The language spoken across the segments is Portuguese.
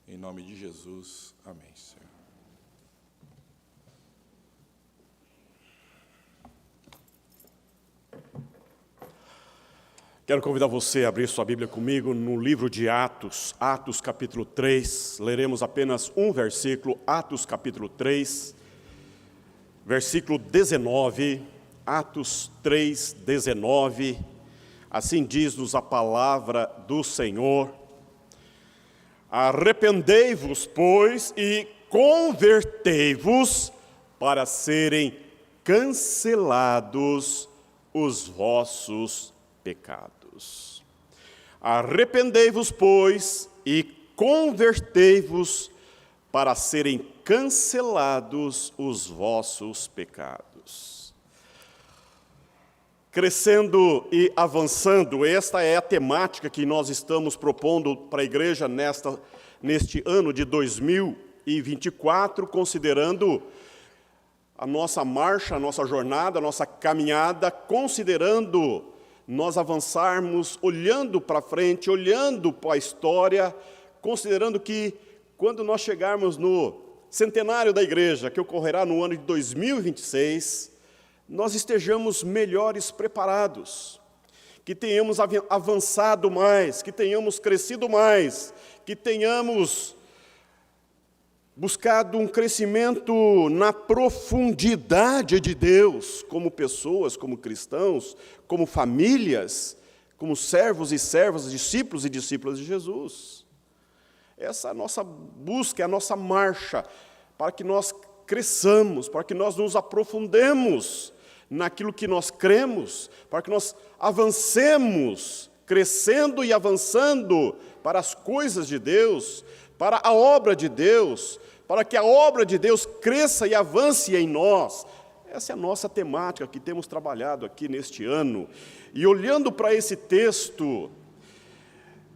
Em nome de Jesus, amém, Senhor. Quero convidar você a abrir sua Bíblia comigo no livro de Atos, Atos capítulo 3. Leremos apenas um versículo, Atos capítulo 3, versículo 19, Atos 3, 19. Assim diz-nos a palavra do Senhor. Arrependei-vos, pois, e convertei-vos para serem cancelados os vossos pecados. Arrependei-vos, pois, e convertei-vos para serem cancelados os vossos pecados. Crescendo e avançando, esta é a temática que nós estamos propondo para a igreja neste ano de 2024, considerando a nossa marcha, a nossa jornada, a nossa caminhada, considerando nós avançarmos, olhando para frente, olhando para a história, considerando que quando nós chegarmos no centenário da igreja, que ocorrerá no ano de 2026, nós estejamos melhores preparados, que tenhamos avançado mais, que tenhamos crescido mais, que tenhamos buscado um crescimento na profundidade de Deus, como pessoas, como cristãos, como famílias, como servos e servas, discípulos e discípulas de Jesus. Essa é a nossa busca, é a nossa marcha, para que nós cresçamos, para que nós nos aprofundemos naquilo que nós cremos, para que nós avancemos, crescendo e avançando para as coisas de Deus, para a obra de Deus, para que a obra de Deus cresça e avance em nós. Essa é a nossa temática que temos trabalhado aqui neste ano. E olhando para esse texto,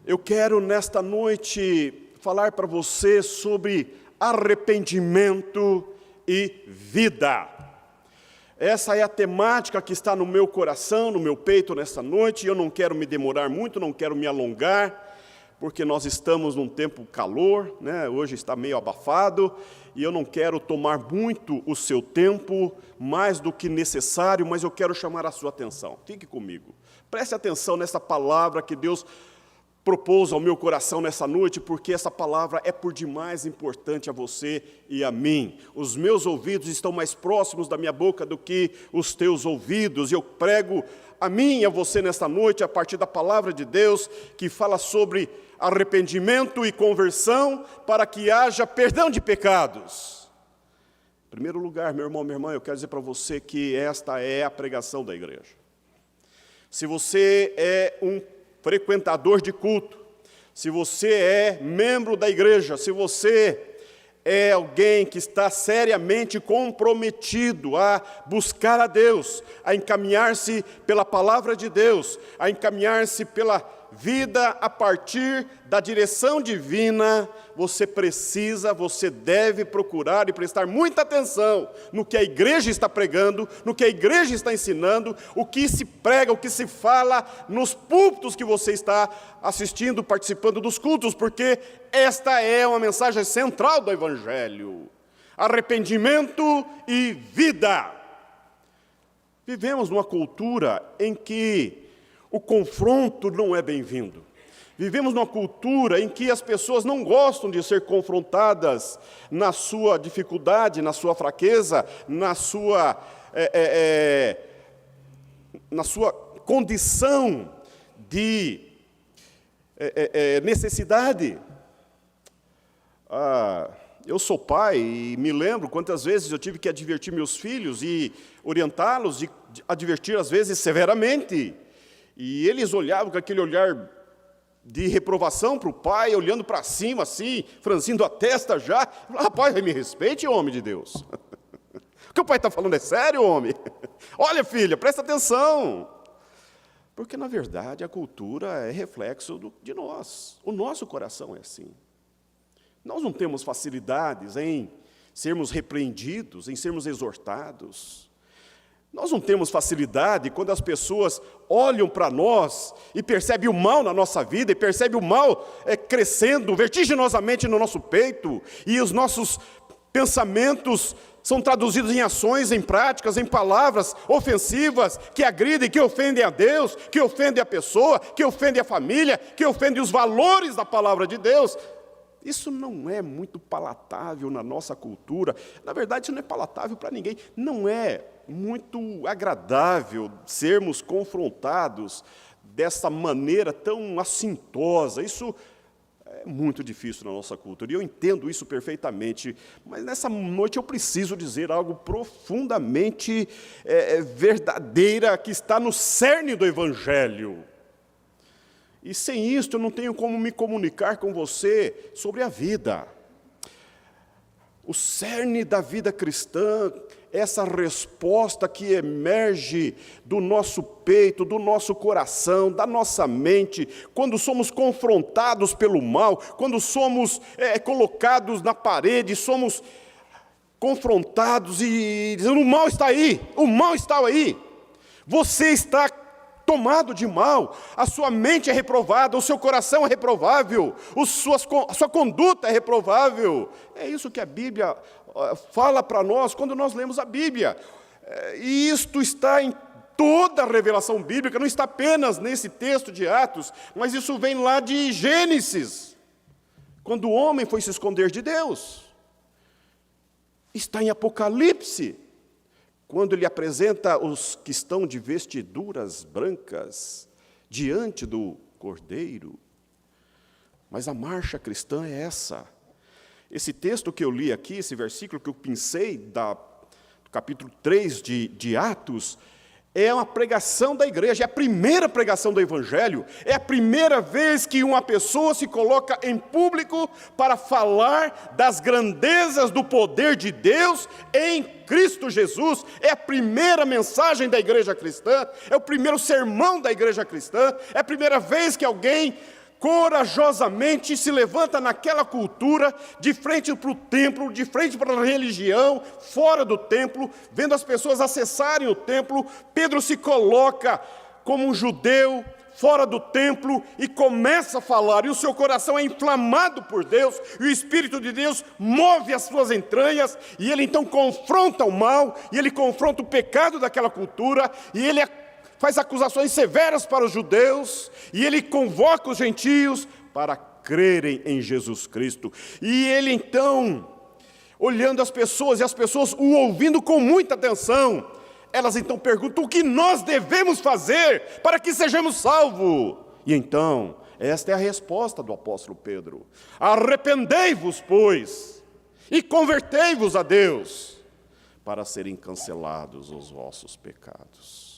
eu quero nesta noite falar para você sobre arrependimento e vida. Essa é a temática que está no meu coração, no meu peito nesta noite, e eu não quero me demorar muito, não quero me alongar, porque nós estamos num tempo calor, né? Hoje está meio abafado, e eu não quero tomar muito o seu tempo, mais do que necessário, mas eu quero chamar a sua atenção. Fique comigo. Preste atenção nessa palavra que Deus propôs ao meu coração nessa noite, porque essa palavra é por demais importante a você e a mim. Os meus ouvidos estão mais próximos da minha boca do que os teus ouvidos, e eu prego a mim e a você nesta noite, a partir da palavra de Deus, que fala sobre arrependimento e conversão, para que haja perdão de pecados. Em primeiro lugar, meu irmão, minha irmã, eu quero dizer para você que esta é a pregação da igreja. Se você é um frequentador de culto, se você é membro da igreja, se você é alguém que está seriamente comprometido a buscar a Deus, a encaminhar-se pela palavra de Deus, a encaminhar-se pela vida a partir da direção divina, você deve procurar e prestar muita atenção no que a igreja está pregando, no que a igreja está ensinando, o que se prega, o que se fala nos púlpitos que você está assistindo, participando dos cultos, porque esta é uma mensagem central do Evangelho: arrependimento e vida. Vivemos numa cultura em que o confronto não é bem-vindo. Vivemos numa cultura em que as pessoas não gostam de ser confrontadas na sua dificuldade, na sua fraqueza, na sua condição de necessidade. Eu sou pai e me lembro quantas vezes eu tive que advertir meus filhos e orientá-los, e advertir às vezes severamente. E eles olhavam com aquele olhar de reprovação para o pai, olhando para cima assim, franzindo a testa já. Rapaz, me respeite, homem de Deus. O que o pai está falando é sério, homem? Olha, filha, presta atenção. Porque, na verdade, a cultura é reflexo de nós. O nosso coração é assim. Nós não temos facilidades em sermos repreendidos, em sermos exortados. Nós não temos facilidade quando as pessoas olham para nós e percebem o mal na nossa vida, e percebem o mal crescendo vertiginosamente no nosso peito, e os nossos pensamentos são traduzidos em ações, em práticas, em palavras ofensivas, que agridem, que ofendem a Deus, que ofendem a pessoa, que ofendem a família, que ofendem os valores da palavra de Deus. Isso não é muito palatável na nossa cultura. Na verdade, isso não é palatável para ninguém. Não é muito agradável sermos confrontados dessa maneira tão assintosa. Isso é muito difícil na nossa cultura, e eu entendo isso perfeitamente, mas nessa noite eu preciso dizer algo profundamente verdadeira, que está no cerne do Evangelho. E sem isso eu não tenho como me comunicar com você sobre a vida. O cerne da vida cristã, essa resposta que emerge do nosso peito, do nosso coração, da nossa mente, quando somos confrontados pelo mal, quando somos colocados na parede, somos confrontados e dizendo: o mal está aí, o mal está aí, você está tomado de mal, a sua mente é reprovada, o seu coração é reprovável, a sua conduta é reprovável. É isso que a Bíblia fala para nós quando nós lemos a Bíblia. E isto está em toda a revelação bíblica, não está apenas nesse texto de Atos, mas isso vem lá de Gênesis, quando o homem foi se esconder de Deus. Está em Apocalipse, quando ele apresenta os que estão de vestiduras brancas diante do Cordeiro. Mas a marcha cristã é essa. Esse texto que eu li aqui, esse versículo que eu pensei do capítulo 3 de Atos, é uma pregação da igreja, é a primeira pregação do Evangelho, é a primeira vez que uma pessoa se coloca em público para falar das grandezas do poder de Deus em Cristo Jesus. É a primeira mensagem da igreja cristã, é o primeiro sermão da igreja cristã, é a primeira vez que alguém corajosamente se levanta naquela cultura, de frente para o templo, de frente para a religião, fora do templo, vendo as pessoas acessarem o templo. Pedro se coloca como um judeu, fora do templo, e começa a falar, e o seu coração é inflamado por Deus, e o Espírito de Deus move as suas entranhas, e ele então confronta o mal, e ele confronta o pecado daquela cultura, e ele faz acusações severas para os judeus, e ele convoca os gentios para crerem em Jesus Cristo. E ele então, olhando as pessoas, e as pessoas o ouvindo com muita atenção, elas então perguntam: o que nós devemos fazer para que sejamos salvos? E então, esta é a resposta do apóstolo Pedro: arrependei-vos, pois, e convertei-vos a Deus, para serem cancelados os vossos pecados.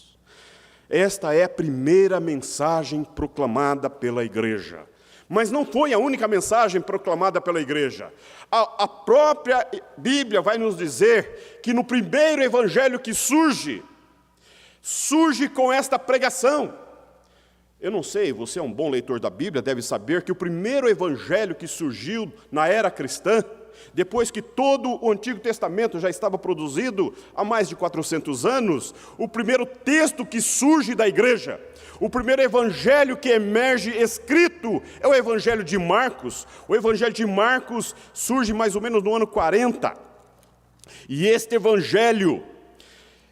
Esta é a primeira mensagem proclamada pela igreja. Mas não foi a única mensagem proclamada pela igreja. A própria Bíblia vai nos dizer que no primeiro evangelho que surge com esta pregação. Eu não sei, você é um bom leitor da Bíblia, deve saber que o primeiro evangelho que surgiu na era cristã, depois que todo o Antigo Testamento já estava produzido há mais de 400 anos, o primeiro texto que surge da igreja, o primeiro evangelho que emerge escrito é o Evangelho de Marcos. O Evangelho de Marcos surge mais ou menos no ano 40. E este evangelho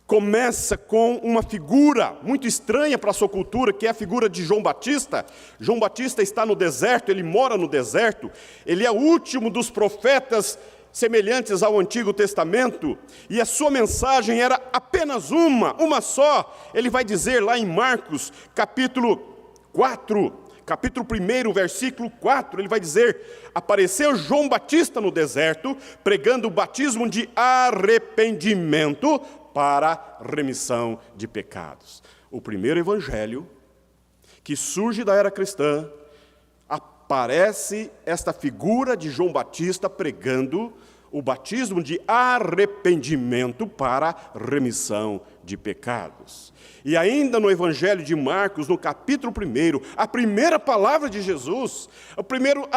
começa com uma figura muito estranha para a sua cultura, que é a figura de João Batista. João Batista está no deserto, ele mora no deserto, ele é o último dos profetas semelhantes ao Antigo Testamento, e a sua mensagem era apenas uma só. Ele vai dizer lá em Marcos, capítulo 1, versículo 4, ele vai dizer: apareceu João Batista no deserto, pregando o batismo de arrependimento para remissão de pecados. O primeiro evangelho que surge da era cristã, aparece esta figura de João Batista pregando o batismo de arrependimento para remissão de pecados. E ainda no Evangelho de Marcos, no capítulo 1, a primeira palavra de Jesus, o primeiro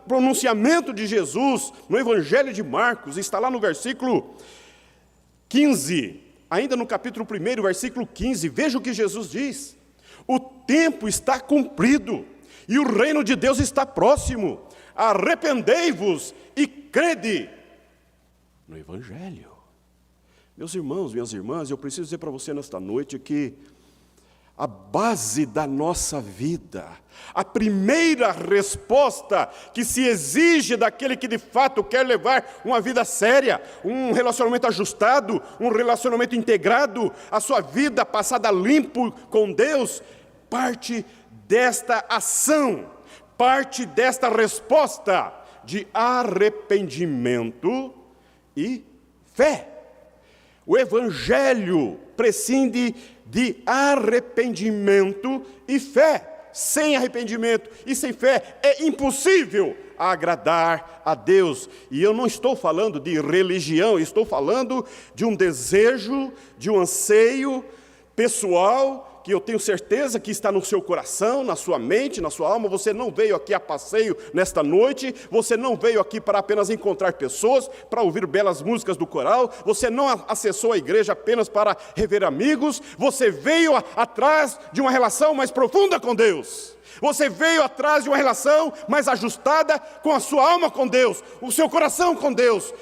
pronunciamento de Jesus no Evangelho de Marcos, está lá no versículo 15, Ainda no capítulo 1, versículo 15, veja o que Jesus diz: o tempo está cumprido e o reino de Deus está próximo. Arrependei-vos e crede no Evangelho. Meus irmãos, minhas irmãs, eu preciso dizer para você nesta noite que a base da nossa vida, a primeira resposta que se exige daquele que de fato quer levar uma vida séria, um relacionamento ajustado, um relacionamento integrado, a sua vida passada limpo com Deus, parte desta ação, parte desta resposta de arrependimento e fé. O Evangelho prescinde de arrependimento e fé. Sem arrependimento e sem fé é impossível agradar a Deus. E eu não estou falando de religião, estou falando de um desejo, de um anseio pessoal, que eu tenho certeza que está no seu coração, na sua mente, na sua alma. Você não veio aqui a passeio nesta noite, você não veio aqui para apenas encontrar pessoas, para ouvir belas músicas do coral, você não acessou a igreja apenas para rever amigos, você veio atrás de uma relação mais profunda com Deus. Você veio atrás de uma relação mais ajustada com a sua alma com Deus, o seu coração com Deus.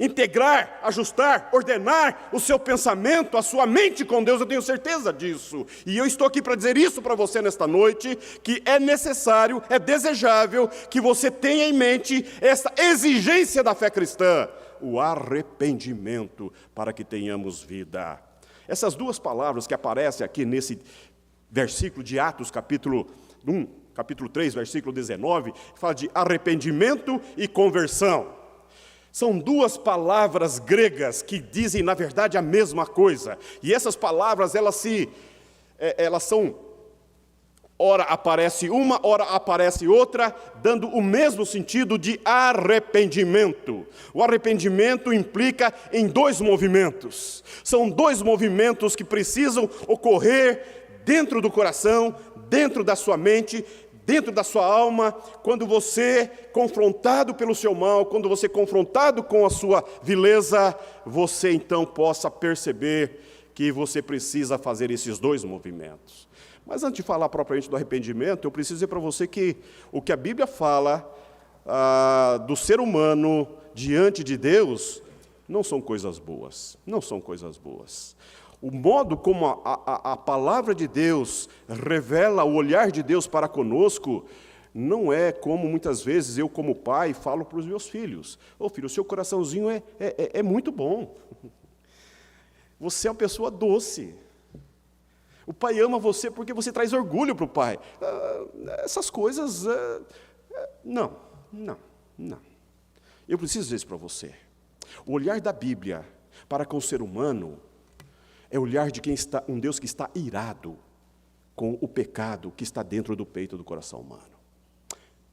Integrar, ajustar, ordenar o seu pensamento, a sua mente com Deus, eu tenho certeza disso. E eu estou aqui para dizer isso para você nesta noite, que é necessário, é desejável que você tenha em mente essa exigência da fé cristã, o arrependimento, para que tenhamos vida. Essas duas palavras que aparecem aqui nesse versículo de Atos, capítulo 1, capítulo 3, versículo 19, fala de arrependimento e conversão. São duas palavras gregas que dizem, na verdade, a mesma coisa. E essas palavras, elas são, ora aparece uma, ora aparece outra, dando o mesmo sentido de arrependimento. O arrependimento implica em dois movimentos. São dois movimentos que precisam ocorrer dentro do coração, dentro da sua mente, dentro da sua alma, quando você, confrontado pelo seu mal, quando você confrontado com a sua vileza, você então possa perceber que você precisa fazer esses dois movimentos. Mas antes de falar propriamente do arrependimento, eu preciso dizer para você que o que a Bíblia fala do ser humano diante de Deus, não são coisas boas, não são coisas boas. O modo como a palavra de Deus revela o olhar de Deus para conosco, não é como muitas vezes eu, como pai, falo para os meus filhos: ô filho, o seu coraçãozinho é muito bom. Você é uma pessoa doce. O pai ama você porque você traz orgulho para o pai. Essas coisas, não. Eu preciso dizer isso para você. O olhar da Bíblia para com o ser humano é o olhar de um Deus que está irado com o pecado que está dentro do peito do coração humano.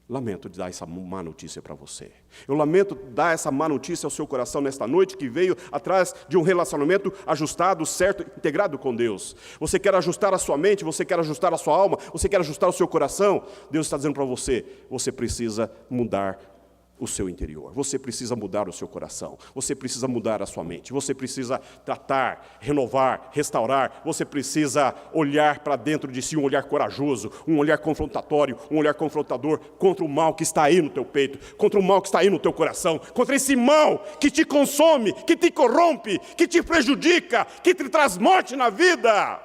Lamento de dar essa má notícia para você. Eu lamento dar essa má notícia ao seu coração nesta noite, que veio atrás de um relacionamento ajustado, certo, integrado com Deus. Você quer ajustar a sua mente, você quer ajustar a sua alma, você quer ajustar o seu coração. Deus está dizendo para você, você precisa mudar o seu interior, você precisa mudar o seu coração, você precisa mudar a sua mente, você precisa tratar, renovar, restaurar, você precisa olhar para dentro de si, um olhar corajoso, um olhar confrontatório, um olhar confrontador contra o mal que está aí no teu peito, contra o mal que está aí no teu coração, contra esse mal que te consome, que te corrompe, que te prejudica, que te traz morte na vida.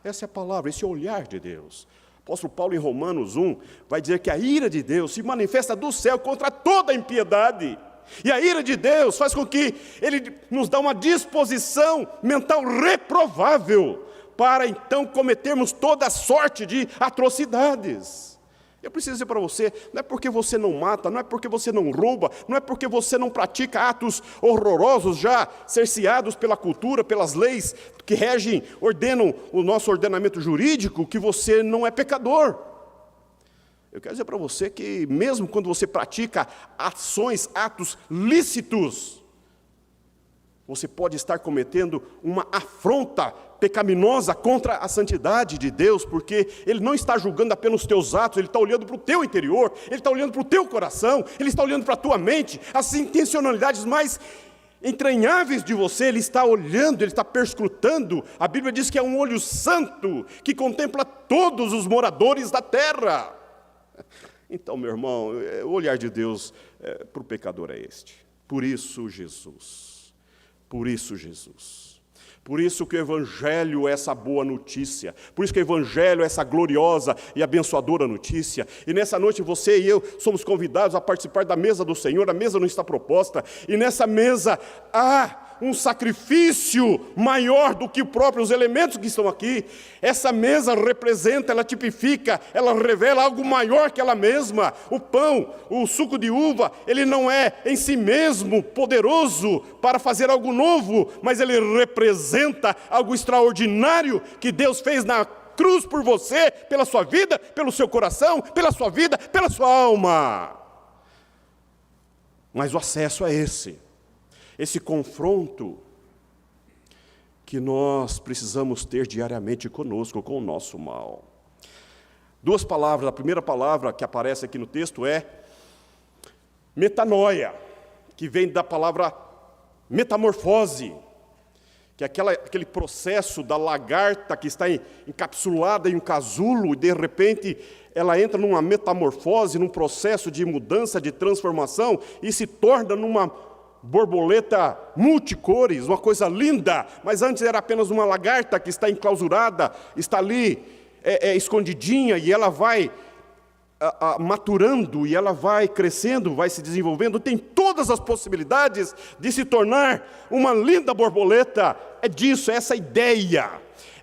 Essa é a palavra, esse é o olhar de Deus. O apóstolo Paulo, em Romanos 1, vai dizer que a ira de Deus se manifesta do céu contra toda a impiedade. E a ira de Deus faz com que Ele nos dá uma disposição mental reprovável para então cometermos toda sorte de atrocidades. Eu preciso dizer para você, não é porque você não mata, não é porque você não rouba, não é porque você não pratica atos horrorosos já cerceados pela cultura, pelas leis que regem, ordenam o nosso ordenamento jurídico, que você não é pecador. Eu quero dizer para você que mesmo quando você pratica ações, atos lícitos, você pode estar cometendo uma afronta pecaminosa contra a santidade de Deus, porque Ele não está julgando apenas os teus atos, Ele está olhando para o teu interior, Ele está olhando para o teu coração, Ele está olhando para a tua mente, as intencionalidades mais entranháveis de você, Ele está olhando, Ele está perscrutando. A Bíblia diz que é um olho santo, que contempla todos os moradores da terra. Então, meu irmão, o olhar de Deus para o pecador é este. Por isso Jesus, por isso que o Evangelho é essa boa notícia, por isso que o Evangelho é essa gloriosa e abençoadora notícia. E nessa noite você e eu somos convidados a participar da mesa do Senhor. A mesa não está proposta, e nessa mesa há um sacrifício maior do que os próprios elementos que estão aqui. Essa mesa representa, ela tipifica, ela revela algo maior que ela mesma. O pão, o suco de uva, ele não é em si mesmo poderoso para fazer algo novo, mas ele representa algo extraordinário que Deus fez na cruz por você, pela sua vida, pelo seu coração, pela sua vida, pela sua alma. Mas o acesso é esse confronto que nós precisamos ter diariamente conosco, com o nosso mal. Duas palavras, a primeira palavra que aparece aqui no texto é metanoia, que vem da palavra metamorfose, que é aquele processo da lagarta que está encapsulada em um casulo, e de repente ela entra numa metamorfose, num processo de mudança, de transformação, e se torna numa borboleta multicores, uma coisa linda. Mas antes era apenas uma lagarta que está enclausurada, está ali escondidinha, e ela vai maturando, e ela vai crescendo, vai se desenvolvendo, tem todas as possibilidades de se tornar uma linda borboleta. É disso, é essa ideia.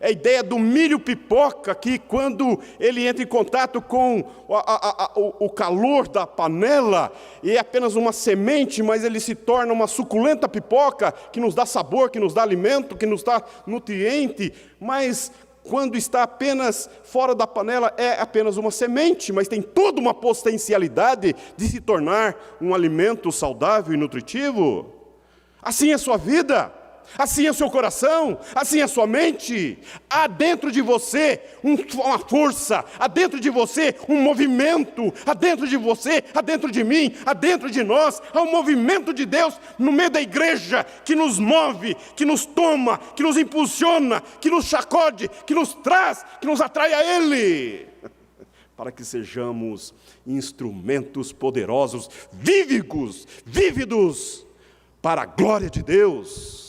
É a ideia do milho pipoca, que quando ele entra em contato com o calor da panela, e é apenas uma semente, mas ele se torna uma suculenta pipoca, que nos dá sabor, que nos dá alimento, que nos dá nutriente. Mas quando está apenas fora da panela, é apenas uma semente, mas tem toda uma potencialidade de se tornar um alimento saudável e nutritivo. Assim é a sua vida, assim é o seu coração, assim é a sua mente. Há dentro de você uma força, há dentro de você um movimento, há dentro de você, há dentro de mim, há dentro de nós, há um movimento de Deus no meio da igreja, que nos move, que nos toma, que nos impulsiona, que nos sacode, que nos traz, que nos atrai a Ele, para que sejamos instrumentos poderosos, vívidos, para a glória de Deus.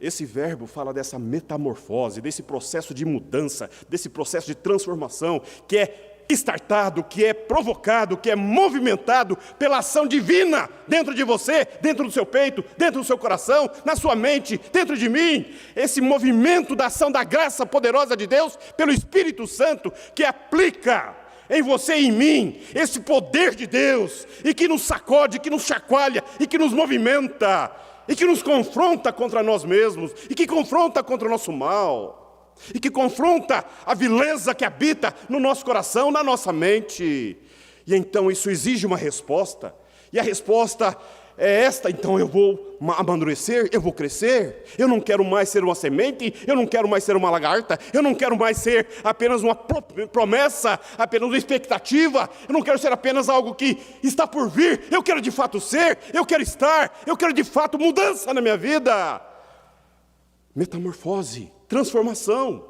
Esse verbo fala dessa metamorfose, desse processo de mudança, desse processo de transformação, que é startado, que é provocado, que é movimentado pela ação divina dentro de você, dentro do seu peito, dentro do seu coração, na sua mente, dentro de mim. Esse movimento da ação da graça poderosa de Deus, pelo Espírito Santo, que aplica em você e em mim esse poder de Deus, e que nos sacode, que nos chacoalha, e que nos movimenta, e que nos confronta contra nós mesmos, e que confronta contra o nosso mal, e que confronta a vileza que habita no nosso coração, na nossa mente. E então isso exige uma resposta, e a resposta é esta: então eu vou amadurecer, eu vou crescer, eu não quero mais ser uma semente, eu não quero mais ser uma lagarta, eu não quero mais ser apenas uma promessa, apenas uma expectativa, eu não quero ser apenas algo que está por vir, eu quero de fato ser, eu quero estar, eu quero de fato mudança na minha vida. Metamorfose, transformação,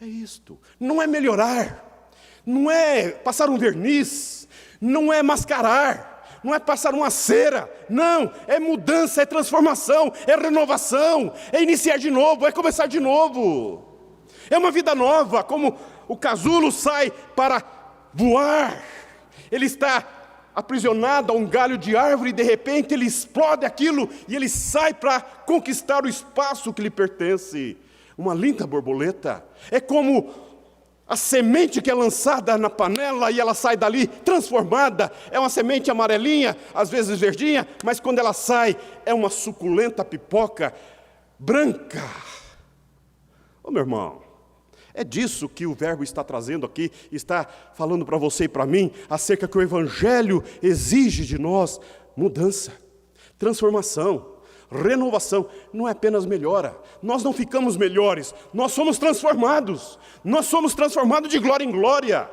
é isto. Não é melhorar, não é passar um verniz, não é mascarar, não é passar uma cera, não, é mudança, é transformação, é renovação, é iniciar de novo, é começar de novo. É uma vida nova, como o casulo sai para voar, ele está aprisionado a um galho de árvore, e de repente ele explode aquilo, e ele sai para conquistar o espaço que lhe pertence. Uma linda borboleta, é como a semente que é lançada na panela e ela sai dali transformada. É uma semente amarelinha, às vezes verdinha, mas quando ela sai, é uma suculenta pipoca branca. Ô meu irmão, é disso que o verbo está trazendo aqui, está falando para você e para mim, acerca que o Evangelho exige de nós mudança, transformação, renovação. Não é apenas melhora, nós não ficamos melhores, nós somos transformados de glória em glória,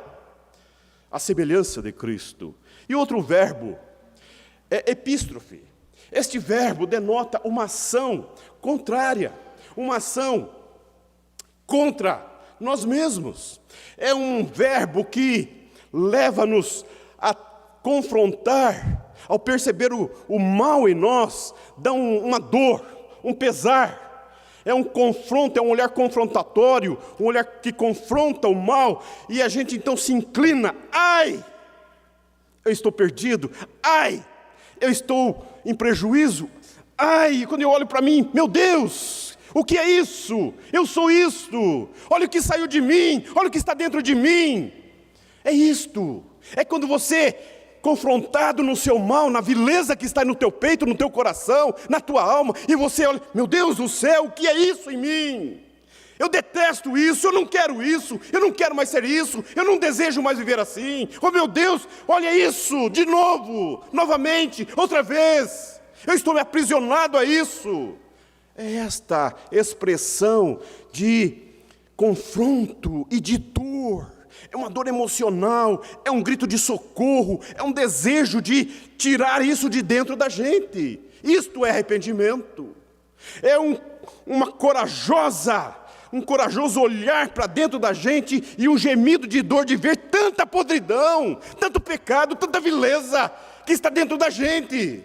a semelhança de Cristo. E outro verbo é epístrofe, Este verbo denota uma ação contrária, uma ação contra nós mesmos. É um verbo que leva-nos a confrontar, ao perceber o mal em nós, dá uma dor, um pesar. É um confronto, é um olhar confrontatório, um olhar que confronta o mal, e a gente então se inclina. Ai, eu estou perdido. Ai, eu estou em prejuízo. Ai, quando eu olho para mim, meu Deus, o que é isso? Eu sou isto. Olha o que saiu de mim, olha o que está dentro de mim. É isto. É quando você, confrontado no seu mal, na vileza que está no teu peito, no teu coração, na tua alma, e você olha, meu Deus do céu, o que é isso em mim? Eu detesto isso, eu não quero isso, eu não quero mais ser isso, eu não desejo mais viver assim. Oh meu Deus, olha isso, de novo, novamente, outra vez. Eu estou aprisionado a isso. É esta expressão de confronto e de dor. É uma dor emocional, é um grito de socorro, é um desejo de tirar isso de dentro da gente. Isto é arrependimento. É um corajoso olhar para dentro da gente e um gemido de dor de ver tanta podridão, tanto pecado, tanta vileza que está dentro da gente.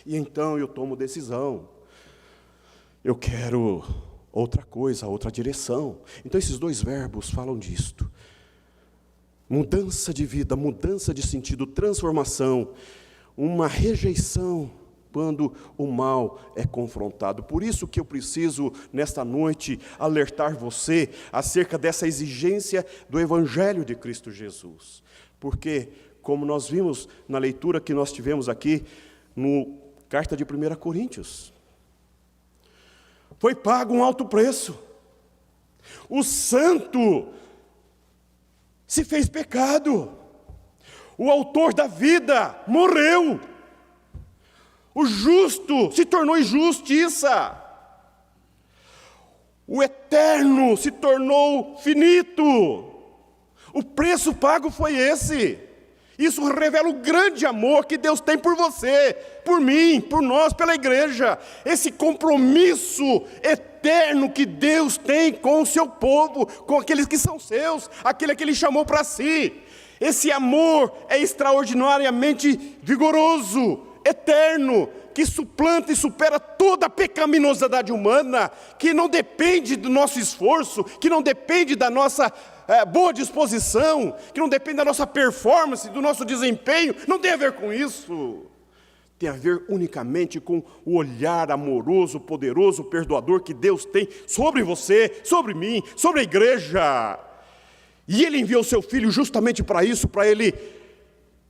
E então eu tomo decisão. Eu quero outra coisa, outra direção. Então esses dois verbos falam disto. Mudança de vida, mudança de sentido, transformação, uma rejeição quando o mal é confrontado. Por isso que eu preciso, nesta noite, alertar você acerca dessa exigência do Evangelho de Cristo Jesus. Porque, como nós vimos na leitura que nós tivemos aqui, no carta de 1 Coríntios, foi pago um alto preço. O santo se fez pecado. O autor da vida morreu. O justo se tornou injustiça. O eterno se tornou finito. O preço pago foi esse. Isso revela o grande amor que Deus tem por você, por mim, por nós, pela igreja. Esse compromisso eterno que Deus tem com o seu povo, com aqueles que são seus, aquele que Ele chamou para si. Esse amor é extraordinariamente vigoroso, eterno, que suplanta e supera toda a pecaminosidade humana, que não depende do nosso esforço, que não depende da nossa boa disposição, que não depende da nossa performance, do nosso desempenho, não tem a ver com isso. Tem a ver unicamente com o olhar amoroso, poderoso, perdoador que Deus tem sobre você, sobre mim, sobre a igreja. E Ele enviou o seu Filho justamente para isso, para Ele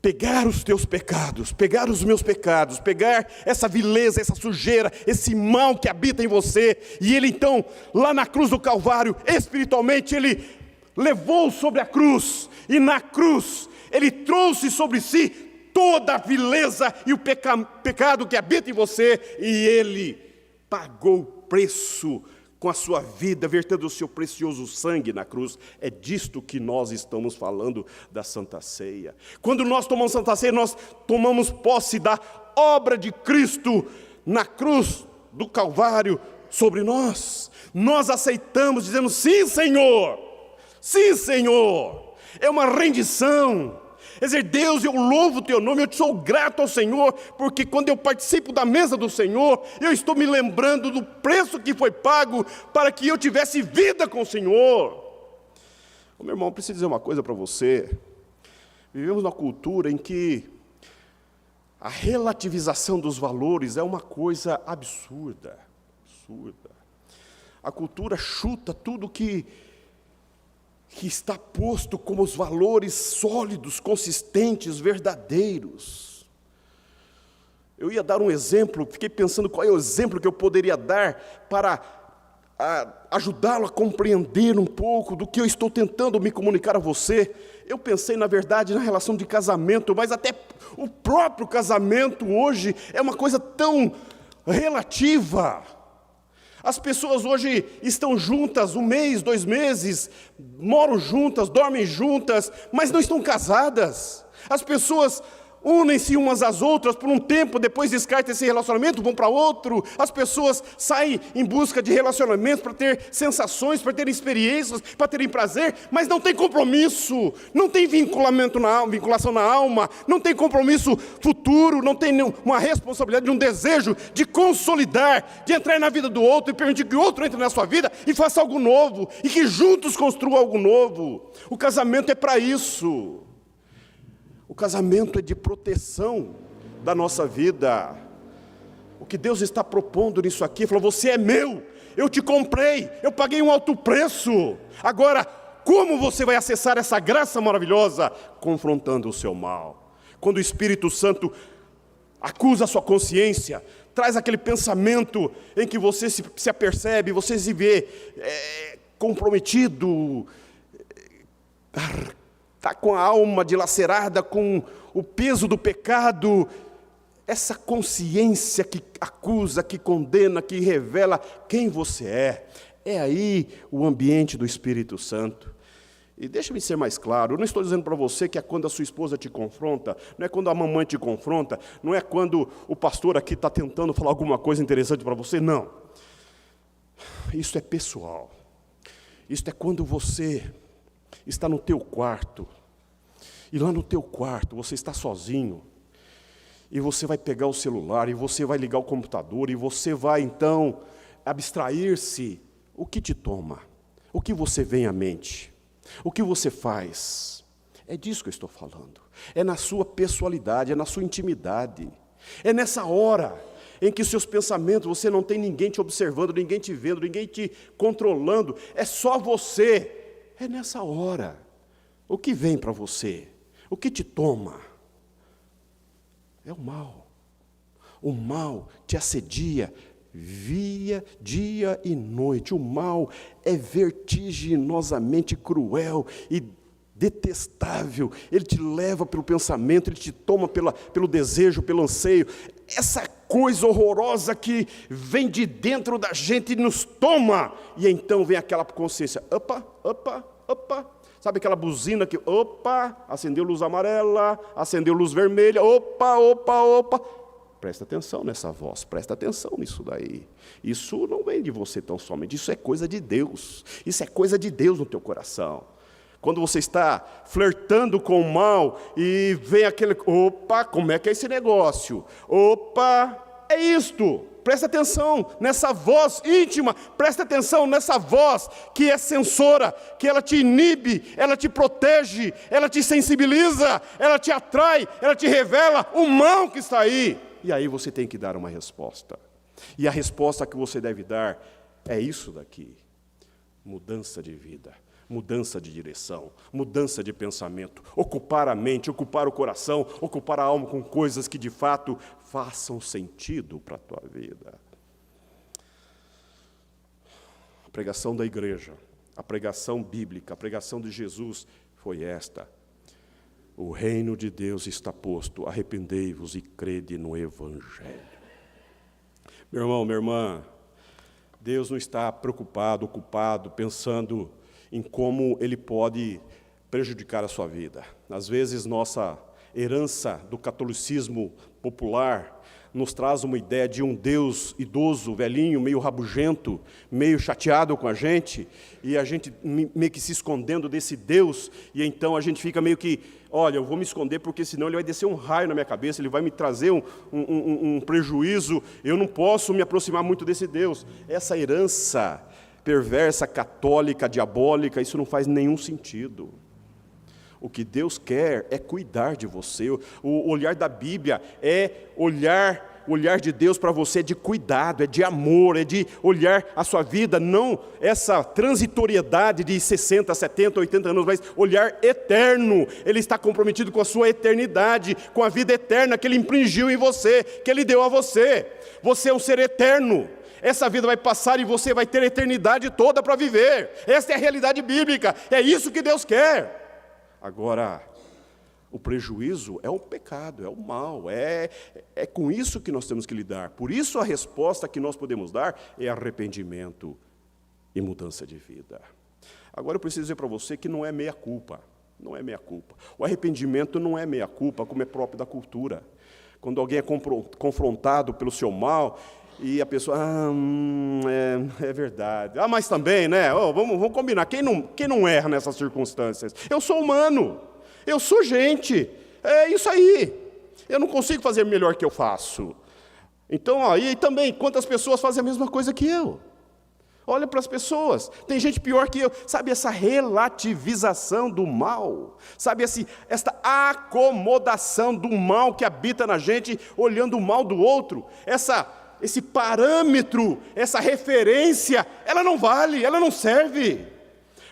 pegar os teus pecados, pegar os meus pecados, pegar essa vileza, essa sujeira, esse mal que habita em você. E Ele então, lá na cruz do Calvário, espiritualmente, Ele levou sobre a cruz, e na cruz Ele trouxe sobre si toda a vileza e o pecado que habita em você, e Ele pagou o preço com a sua vida, vertendo o seu precioso sangue na cruz. É disto que nós estamos falando da Santa Ceia. Quando nós tomamos Santa Ceia, nós tomamos posse da obra de Cristo na cruz do Calvário sobre nós. Nós aceitamos, dizemos, sim, Senhor. Sim, Senhor. É uma rendição. Quer dizer, Deus, eu louvo o Teu nome, eu te sou grato ao Senhor, porque quando eu participo da mesa do Senhor, eu estou me lembrando do preço que foi pago para que eu tivesse vida com o Senhor. Ô, meu irmão, eu preciso dizer uma coisa para você. Vivemos numa cultura em que a relativização dos valores é uma coisa absurda. A cultura chuta tudo que está posto como os valores sólidos, consistentes, verdadeiros. Eu ia dar um exemplo, fiquei pensando qual é o exemplo que eu poderia dar para ajudá-lo a compreender um pouco do que eu estou tentando me comunicar a você. Eu pensei, na verdade, na relação de casamento, mas até o próprio casamento hoje é uma coisa tão relativa. As pessoas hoje estão juntas 1 mês, 2 meses, moram juntas, dormem juntas, mas não estão casadas. As pessoas unem-se umas às outras por um tempo, depois descartam esse relacionamento, vão para outro. As pessoas saem em busca de relacionamentos para ter sensações, para ter experiências, para terem prazer, mas não tem compromisso, não tem vinculação na alma, não tem compromisso futuro, não tem uma responsabilidade, um desejo de consolidar, de entrar na vida do outro e permitir que o outro entre na sua vida e faça algo novo, e que juntos construam algo novo. O casamento é para isso. O casamento é de proteção da nossa vida. O que Deus está propondo nisso aqui, falou: você é meu, eu te comprei, eu paguei um alto preço. Agora, como você vai acessar essa graça maravilhosa? Confrontando o seu mal. Quando o Espírito Santo acusa a sua consciência, traz aquele pensamento em que você se apercebe, você se vê comprometido, está com a alma dilacerada com o peso do pecado, essa consciência que acusa, que condena, que revela quem você é aí o ambiente do Espírito Santo. E deixa-me ser mais claro, eu não estou dizendo para você que é quando a sua esposa te confronta, não é quando a mamãe te confronta, não é quando o pastor aqui está tentando falar alguma coisa interessante para você, não. Isso é pessoal. Isso é quando você está no teu quarto, e lá no teu quarto você está sozinho, e você vai pegar o celular, e você vai ligar o computador, e você vai então abstrair-se. O que te toma? O que você vem à mente? O que você faz? É disso que eu estou falando. É na sua pessoalidade, é na sua intimidade. É nessa hora em que os seus pensamentos, você não tem ninguém te observando, ninguém te vendo, ninguém te controlando, é só você. É nessa hora. O que vem para você? O que te toma? É o mal. O mal te assedia dia e noite. O mal é vertiginosamente cruel e detestável. Ele te leva pelo pensamento, ele te toma pelo desejo, pelo anseio. Essa coisa horrorosa que vem de dentro da gente e nos toma. E então vem aquela consciência. Opa. Sabe aquela buzina que, acendeu luz amarela, acendeu luz vermelha, opa. Presta atenção nessa voz, presta atenção nisso daí. Isso não vem de você tão somente, isso é coisa de Deus. Isso é coisa de Deus no teu coração. Quando você está flertando com o mal e vem aquele, como é que é esse negócio? É isto. Presta atenção nessa voz íntima, presta atenção nessa voz que é censora, que ela te inibe, ela te protege, ela te sensibiliza, ela te atrai, ela te revela o mal que está aí. E aí você tem que dar uma resposta. E a resposta que você deve dar é isso daqui: mudança de vida, mudança de direção, mudança de pensamento, ocupar a mente, ocupar o coração, ocupar a alma com coisas que de fato façam sentido para a tua vida. A pregação da igreja, a pregação bíblica, a pregação de Jesus foi esta: o reino de Deus está posto, arrependei-vos e crede no Evangelho. Meu irmão, minha irmã, Deus não está preocupado, ocupado, pensando em como Ele pode prejudicar a sua vida. Às vezes, nossa herança do catolicismo popular nos traz uma ideia de um Deus idoso, velhinho, meio rabugento, meio chateado com a gente, e a gente meio que se escondendo desse Deus, e então a gente fica meio que, olha, eu vou me esconder porque senão ele vai descer um raio na minha cabeça, ele vai me trazer um prejuízo, eu não posso me aproximar muito desse Deus. Essa herança perversa, católica, diabólica, isso não faz nenhum sentido. O que Deus quer é cuidar de você. O olhar da Bíblia é o olhar de Deus para você é de cuidado, é de amor, é de olhar a sua vida, não essa transitoriedade de 60, 70, 80 anos, mas olhar eterno. Ele está comprometido com a sua eternidade, com a vida eterna que Ele impringiu em você, que Ele deu a você. Você é um ser eterno. Essa vida vai passar e você vai ter a eternidade toda para viver. Essa é a realidade bíblica, é isso que Deus quer. Agora, o prejuízo é o pecado, é o mal, é com isso que nós temos que lidar. Por isso a resposta que nós podemos dar é arrependimento e mudança de vida. Agora eu preciso dizer para você que não é meia culpa. Não é meia-culpa. O arrependimento não é meia-culpa, como é próprio da cultura. Quando alguém é confrontado pelo seu mal, e a pessoa, é verdade. Mas também, né? Vamos combinar. Quem não erra nessas circunstâncias? Eu sou humano. Eu sou gente. É isso aí. Eu não consigo fazer melhor que eu faço. Então, e também, quantas pessoas fazem a mesma coisa que eu? Olha para as pessoas, tem gente pior que eu. Sabe essa relativização do mal? Sabe esta acomodação do mal que habita na gente, olhando o mal do outro? Esse parâmetro, essa referência, ela não vale, ela não serve.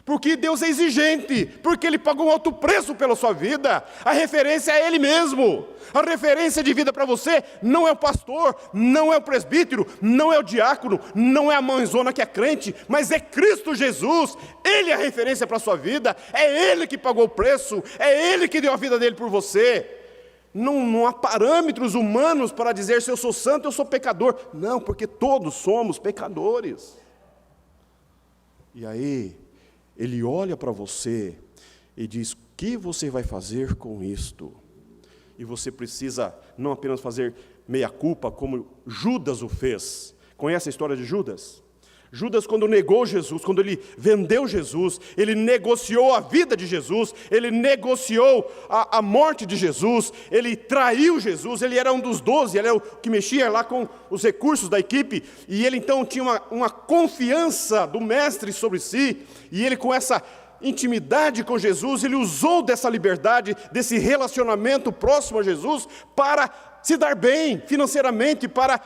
Porque Deus é exigente, porque Ele pagou um alto preço pela sua vida. A referência é Ele mesmo. A referência de vida para você não é o pastor, não é o presbítero, não é o diácono, não é a mãezona que é crente, mas é Cristo Jesus. Ele é a referência para a sua vida, é Ele que pagou o preço, é Ele que deu a vida dele por você. Não há parâmetros humanos para dizer se eu sou santo, eu sou pecador. Não, porque todos somos pecadores. E aí, Ele olha para você e diz: o que você vai fazer com isto? E você precisa não apenas fazer meia-culpa, como Judas o fez. Conhece a história de Judas? Judas, quando negou Jesus, quando ele vendeu Jesus, ele negociou a vida de Jesus, ele negociou a morte de Jesus, ele traiu Jesus, ele era um dos 12, ele era o que mexia lá com os recursos da equipe, e ele então tinha uma confiança do mestre sobre si, e ele com essa intimidade com Jesus, ele usou dessa liberdade, desse relacionamento próximo a Jesus, para se dar bem financeiramente, para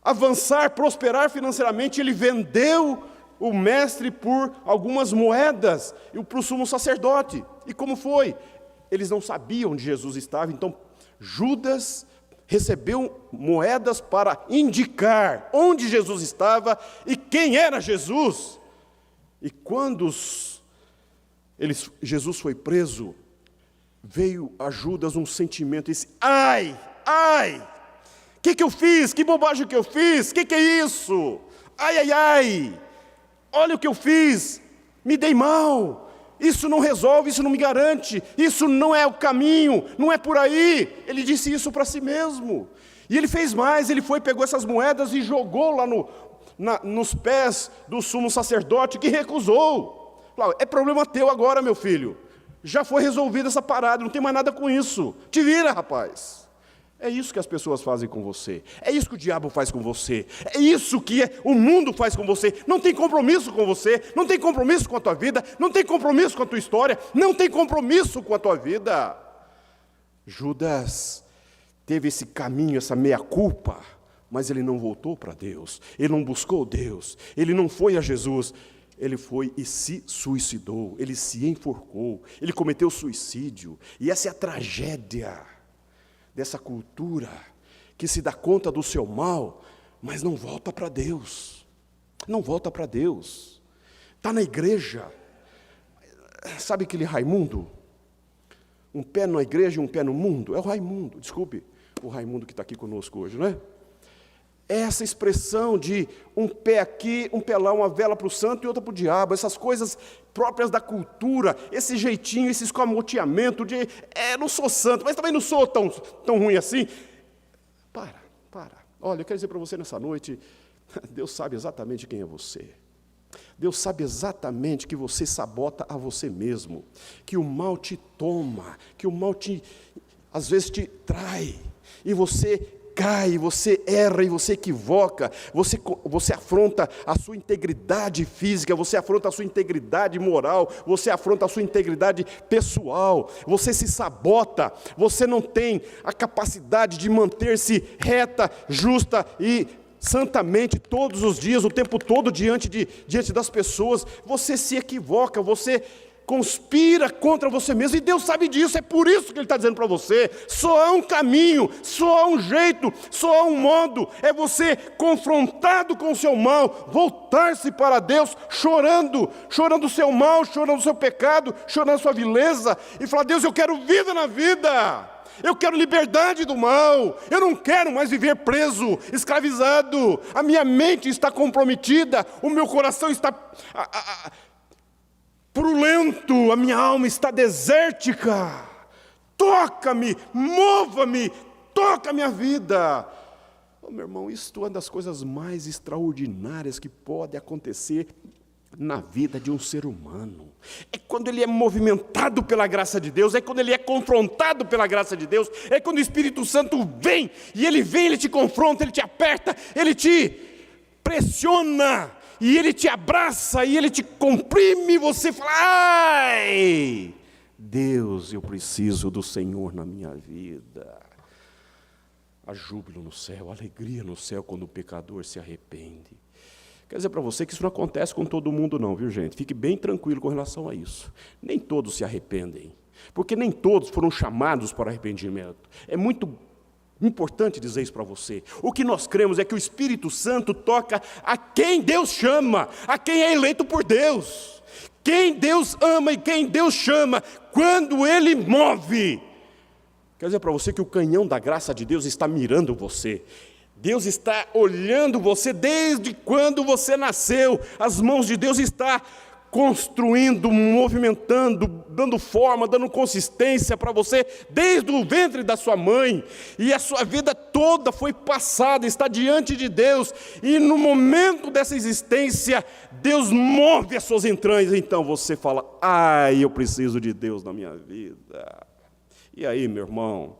avançar, prosperar financeiramente. Ele vendeu o mestre por algumas moedas para o sumo sacerdote. E como foi? Eles não sabiam onde Jesus estava, então Judas recebeu moedas para indicar onde Jesus estava e quem era Jesus. E quando Jesus foi preso, veio a Judas um sentimento, esse ai, o que eu fiz? Que bobagem que eu fiz? Que é isso? Ai, olha o que eu fiz, me dei mal, isso não resolve, isso não me garante, isso não é o caminho, não é por aí. Ele disse isso para si mesmo, e ele fez mais, ele pegou essas moedas e jogou lá nos pés do sumo sacerdote, que recusou. Falou: é problema teu agora, meu filho, já foi resolvida essa parada, não tem mais nada com isso, te vira, rapaz. É isso que as pessoas fazem com você, é isso que o diabo faz com você, é isso que o mundo faz com você. Não tem compromisso com você, não tem compromisso com a tua vida, não tem compromisso com a tua história, não tem compromisso com a tua vida. Judas teve esse caminho, essa meia-culpa, mas ele não voltou para Deus, ele não buscou Deus, ele não foi a Jesus, ele foi e se suicidou, ele se enforcou, ele cometeu suicídio. E essa é a tragédia dessa cultura, que se dá conta do seu mal, mas não volta para Deus, não volta para Deus, está na igreja. Sabe aquele Raimundo? Um pé na igreja e um pé no mundo, é o Raimundo, desculpe, o Raimundo que está aqui conosco hoje, não é? É essa expressão de um pé aqui, um pé lá, uma vela para o santo e outra para o diabo, essas coisas próprias da cultura, esse jeitinho, esse escamoteamento de, não sou santo, mas também não sou tão ruim assim. Para. Olha, eu quero dizer para você nessa noite, Deus sabe exatamente quem é você. Deus sabe exatamente que você sabota a você mesmo, que o mal te toma, que o mal às vezes te trai, e você cai, você erra e você equivoca, você afronta a sua integridade física, você afronta a sua integridade moral, você afronta a sua integridade pessoal, você se sabota, você não tem a capacidade de manter-se reta, justa e santamente todos os dias, o tempo todo diante das pessoas. Você se equivoca, você conspira contra você mesmo, e Deus sabe disso. É por isso que Ele está dizendo para você, só há um caminho, só há um jeito, só há um modo, é você, confrontado com o seu mal, voltar-se para Deus, chorando o seu mal, chorando o seu pecado, chorando a sua vileza, e falar: Deus, eu quero vida na vida, eu quero liberdade do mal, eu não quero mais viver preso, escravizado, a minha mente está comprometida, o meu coração está furulento, a minha alma está desértica. Toca-me, mova-me, toca a minha vida. Oh, meu irmão, isto é uma das coisas mais extraordinárias que pode acontecer na vida de um ser humano. É quando ele é movimentado pela graça de Deus, é quando ele é confrontado pela graça de Deus, é quando o Espírito Santo vem, e ele te confronta, ele te aperta, ele te pressiona, e ele te abraça, e ele te comprime, e você fala: ai, Deus, eu preciso do Senhor na minha vida. Há júbilo no céu, alegria no céu quando o pecador se arrepende. Quer dizer para você que isso não acontece com todo mundo não, viu gente? Fique bem tranquilo com relação a isso. Nem todos se arrependem, porque nem todos foram chamados para arrependimento. É muito importante dizer isso para você. O que nós cremos é que o Espírito Santo toca a quem Deus chama, a quem é eleito por Deus. Quem Deus ama e quem Deus chama, quando Ele move. Quer dizer para você que o canhão da graça de Deus está mirando você. Deus está olhando você desde quando você nasceu. As mãos de Deus estão construindo, movimentando, dando forma, dando consistência para você desde o ventre da sua mãe. E a sua vida toda foi passada, está diante de Deus. E no momento dessa existência, Deus move as suas entranhas. Então você fala: ai, eu preciso de Deus na minha vida. E aí, meu irmão,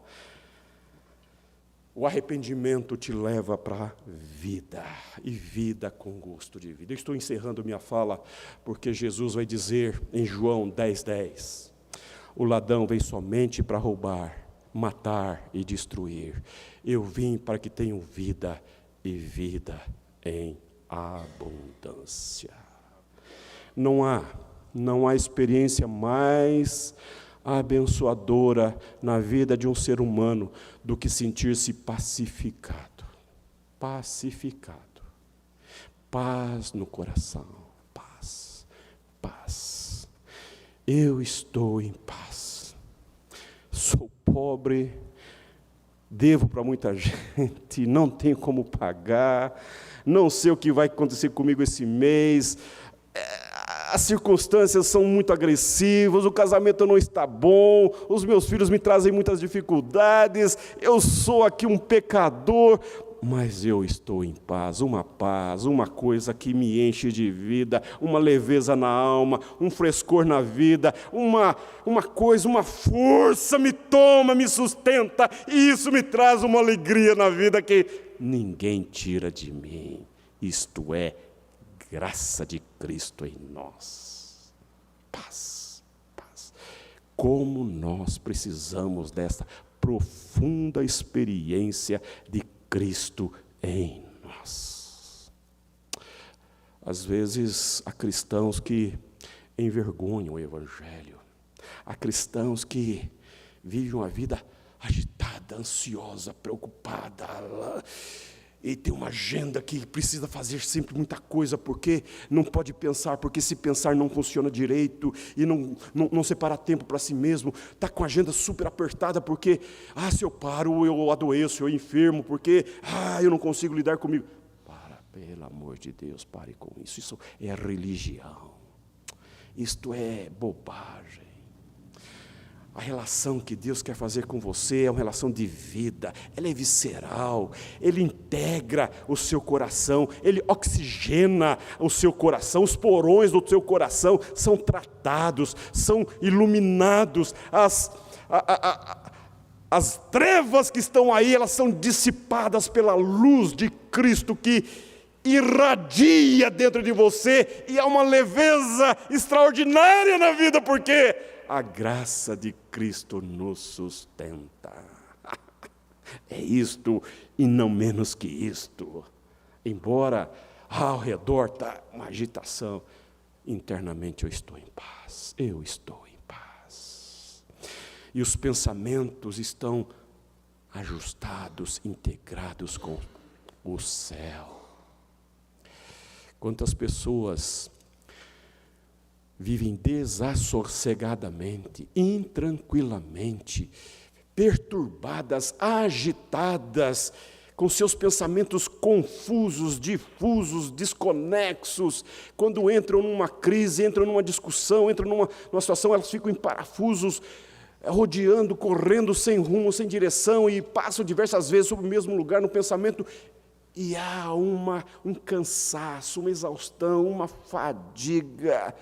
o arrependimento te leva para a vida, e vida com gosto de vida. Eu estou encerrando minha fala, porque Jesus vai dizer em João 10:10, o ladrão vem somente para roubar, matar e destruir. Eu vim para que tenham vida, e vida em abundância. Não há experiência mais abençoadora na vida de um ser humano do que sentir-se pacificado. Pacificado. Paz no coração. Paz. Paz. Eu estou em paz. Sou pobre, devo para muita gente, não tenho como pagar, não sei o que vai acontecer comigo esse mês. As circunstâncias são muito agressivas, o casamento não está bom, os meus filhos me trazem muitas dificuldades, eu sou aqui um pecador, mas eu estou em paz, uma coisa que me enche de vida, uma leveza na alma, um frescor na vida, uma força me toma, me sustenta, e isso me traz uma alegria na vida que ninguém tira de mim. Isto é graça de Cristo em nós. Paz, paz. Como nós precisamos dessa profunda experiência de Cristo em nós. Às vezes, há cristãos que envergonham o Evangelho. Há cristãos que vivem uma vida agitada, ansiosa, preocupada, e tem uma agenda que precisa fazer sempre muita coisa, porque não pode pensar, porque se pensar não funciona direito, e não separa tempo para si mesmo, está com a agenda super apertada, porque, se eu paro, eu adoeço, eu enfermo, porque, eu não consigo lidar comigo. Pelo amor de Deus, pare com isso, isso é religião, isto é bobagem. A relação que Deus quer fazer com você é uma relação de vida, ela é visceral, Ele integra o seu coração, Ele oxigena o seu coração, os porões do seu coração são tratados, são iluminados, as trevas que estão aí, elas são dissipadas pela luz de Cristo que irradia dentro de você, e há uma leveza extraordinária na vida, porque a graça de Cristo nos sustenta. É isto e não menos que isto. Embora ao redor está uma agitação, internamente eu estou em paz. Eu estou em paz. E os pensamentos estão ajustados, integrados com o céu. Quantas pessoas vivem desassossegadamente, intranquilamente, perturbadas, agitadas, com seus pensamentos confusos, difusos, desconexos, quando entram numa crise, entram numa discussão, entram numa situação, elas ficam em parafusos, rodeando, correndo sem rumo, sem direção, e passam diversas vezes sobre o mesmo lugar no pensamento, e há um cansaço, uma exaustão, uma fadiga.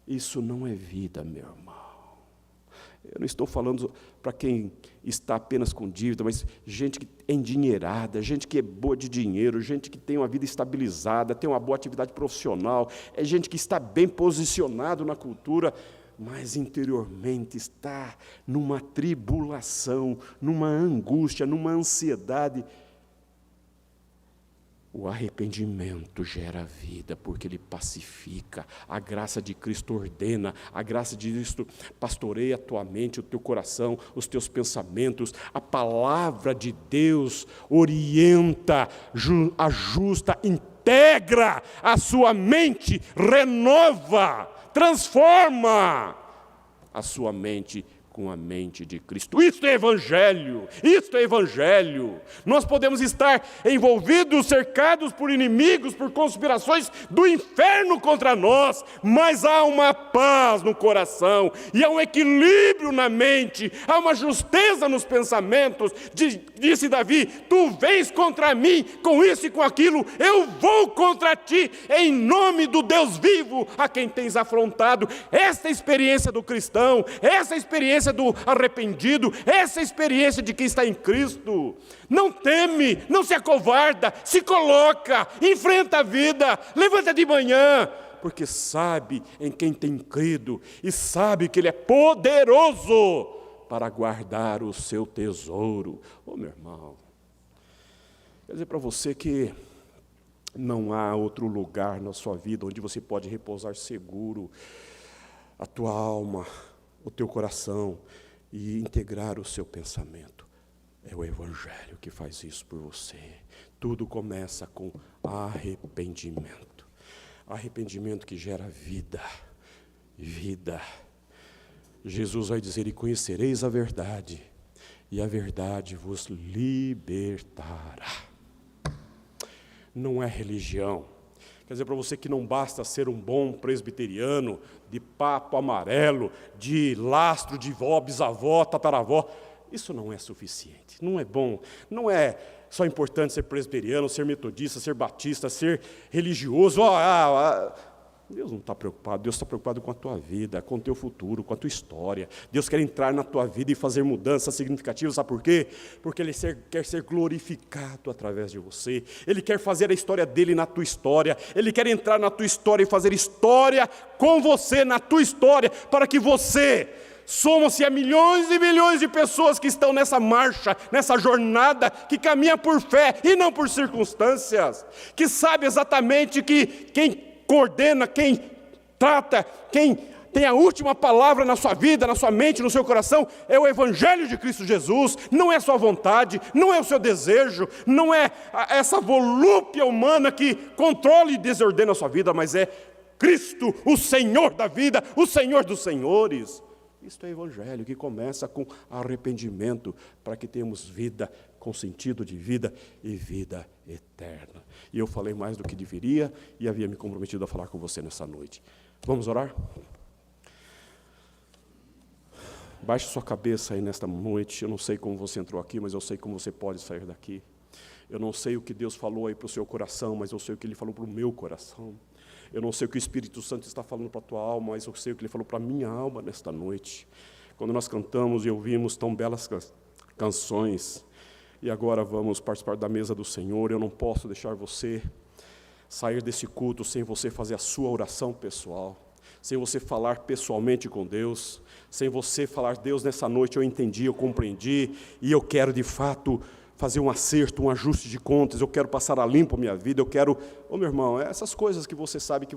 Isso não é vida, meu irmão. Eu não estou falando para quem está apenas com dívida, mas gente que é endinheirada, gente que é boa de dinheiro, gente que tem uma vida estabilizada, tem uma boa atividade profissional, é gente que está bem posicionado na cultura, mas interiormente está numa tribulação, numa angústia, numa ansiedade. O arrependimento gera vida, porque ele pacifica. A graça de Cristo ordena, a graça de Cristo pastoreia a tua mente, o teu coração, os teus pensamentos. A palavra de Deus orienta, ajusta, integra a sua mente, renova, transforma a sua mente com a mente de Cristo. Isto é evangelho, isto é evangelho. Nós podemos estar envolvidos, cercados por inimigos, por conspirações do inferno contra nós, mas há uma paz no coração, e há um equilíbrio na mente, há uma justeza nos pensamentos. Disse Davi: tu vens contra mim com isso e com aquilo, eu vou contra ti, em nome do Deus vivo, a quem tens afrontado. Esta é a experiência do cristão, essa é a experiência do arrependido, essa é a experiência de quem está em Cristo. Não teme, não se acovarda, se coloca, enfrenta a vida, levanta de manhã, porque sabe em quem tem crido e sabe que Ele é poderoso para guardar o seu tesouro. Ô meu irmão, quer dizer para você que não há outro lugar na sua vida onde você pode repousar seguro a tua alma, o teu coração e integrar o seu pensamento. É o evangelho que faz isso por você. Tudo começa com arrependimento. Arrependimento que gera vida. Vida. Jesus vai dizer: e conhecereis a verdade, e a verdade vos libertará. Não é religião. Quer dizer para você que não basta ser um bom presbiteriano, de papo amarelo, de lastro de vó, bisavó, tataravó. Isso não é suficiente, não é bom. Não é só importante ser presbiteriano, ser metodista, ser batista, ser religioso. Deus não está preocupado, Deus está preocupado com a tua vida, com o teu futuro, com a tua história. Deus quer entrar na tua vida e fazer mudanças significativas, sabe por quê? Porque Ele quer ser glorificado através de você. Ele quer fazer a história dEle na tua história. Ele quer entrar na tua história e fazer história com você, na tua história, para que você soma-se a milhões e milhões de pessoas que estão nessa marcha, nessa jornada, que caminha por fé e não por circunstâncias, que sabe exatamente que quem coordena, quem trata, quem tem a última palavra na sua vida, na sua mente, no seu coração, é o evangelho de Cristo Jesus. Não é a sua vontade, não é o seu desejo, não é essa volúpia humana que controla e desordena a sua vida, mas é Cristo, o Senhor da vida, o Senhor dos senhores. Isto é evangelho que começa com arrependimento, para que tenhamos vida com sentido de vida e vida eterna. E eu falei mais do que deveria e havia me comprometido a falar com você nessa noite. Vamos orar? Baixe sua cabeça aí nesta noite. Eu não sei como você entrou aqui, mas eu sei como você pode sair daqui. Eu não sei o que Deus falou aí para o seu coração, mas eu sei o que Ele falou para o meu coração. Eu não sei o que o Espírito Santo está falando para a tua alma, mas eu sei o que Ele falou para a minha alma nesta noite. Quando nós cantamos e ouvimos tão belas canções, e agora vamos participar da mesa do Senhor, eu não posso deixar você sair desse culto sem você fazer a sua oração pessoal, sem você falar pessoalmente com Deus, sem você falar: Deus, nessa noite eu entendi, eu compreendi, e eu quero de fato fazer um acerto, um ajuste de contas, eu quero passar a limpo a minha vida, eu quero... meu irmão, essas coisas que você sabe que